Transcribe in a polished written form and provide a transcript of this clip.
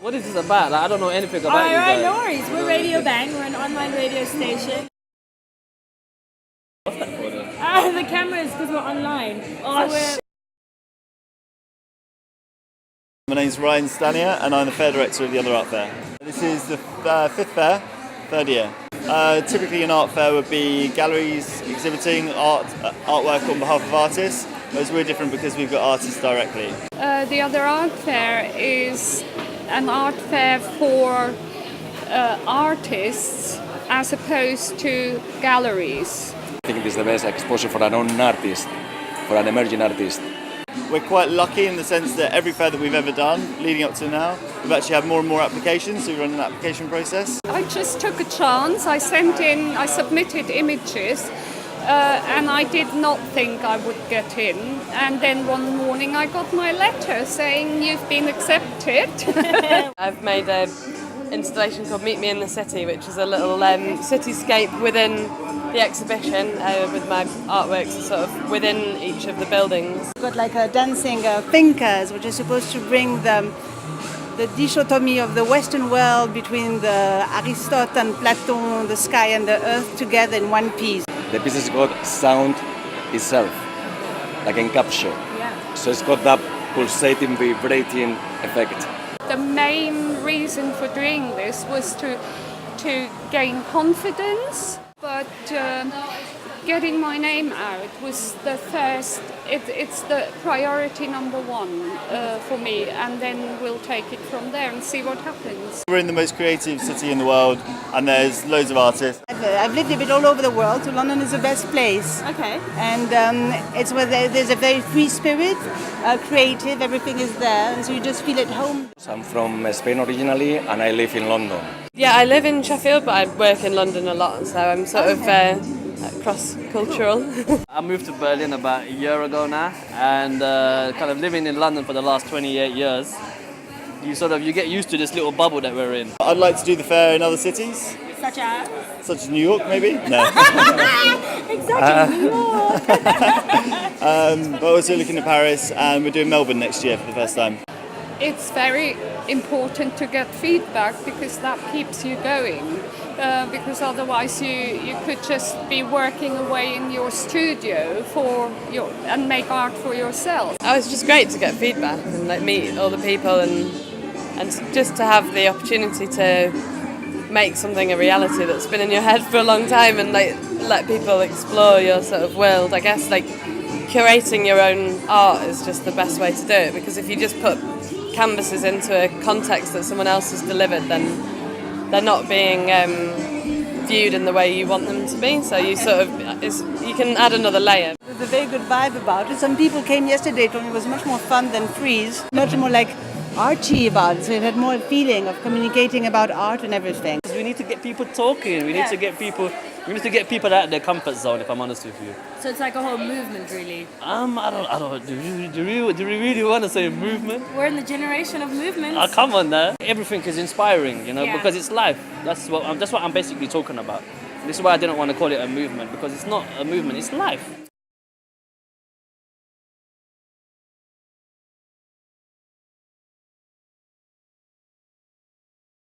What is this about? Like, I don't know anything about you Alright, guys. no worries. We're Radio Bang. We're an online radio station. What's that for then? The camera is because we're online. Oh, so My name's Ryan Stanier and I'm the fair director of the Other Art Fair. This is the fifth fair, third year. Typically an art fair would be galleries exhibiting artwork on behalf of artists, whereas we're different because we've got artists directly. The Other Art Fair is an art fair for artists as opposed to galleries. I think it is the best exposure for an unknown artist, for an emerging artist. We're quite lucky in the sense that every fair that we've ever done, leading up to now, we've actually had more and more applications, so we run an application process. I just took a chance. I submitted images, and I did not think I would get in. And then one morning I got my letter saying you've been accepted. I've made an installation called Meet Me in the City, which is a little cityscape within the exhibition with my artworks sort of within each of the buildings. We've got like a dancing thinkers, which is supposed to bring the dichotomy of the Western world between the Aristotle and Platon, the sky and the earth together in one piece. The piece has got sound itself, like in capture. Yeah. So it's got that pulsating, vibrating effect. The main reason for doing this was to gain confidence, but getting my name out was the first, it's the priority number one for me, and then we'll take it from there and see what happens. We're in the most creative city in the world and there's loads of artists. I've lived a bit all over the world, so London is the best place. Okay. And it's where there's a very free spirit, creative, everything is there, and so you just feel at home. I'm from Spain originally and I live in London. Yeah, I live in Sheffield, but I work in London a lot, so I'm sort of cross-cultural. I moved to Berlin about a year ago now, and kind of living in London for the last 28 years, you get used to this little bubble that we're in. I'd like to do the fair in other cities. Such as? Such as New York, maybe? No. Exactly, New York. But also looking at Paris, and we're doing Melbourne next year for the first time. It's very important to get feedback because that keeps you going. Because otherwise you could just be working away in your studio and make art for yourself. Oh, it's just great to get feedback and like meet all the people and just to have the opportunity to make something a reality that's been in your head for a long time and like let people explore your sort of world. I guess like curating your own art is just the best way to do it, because if you just put canvases into a context that someone else has delivered, then they're not being viewed in the way you want them to be. So you you can add another layer. There's a very good vibe about it. Some people came yesterday, told me it was much more fun than Freeze, much more like arty about it, so it had more feeling of communicating about art and everything. We need to get people talking. We need to get people out of their comfort zone, if I'm honest with you. So it's like a whole movement, really. I don't. Do we really want to say movement? We're in the generation of movements. Oh, come on, now. Everything is inspiring, Yeah. because it's life. That's what I'm basically talking about. This is why I didn't want to call it a movement, because it's not a movement. It's life.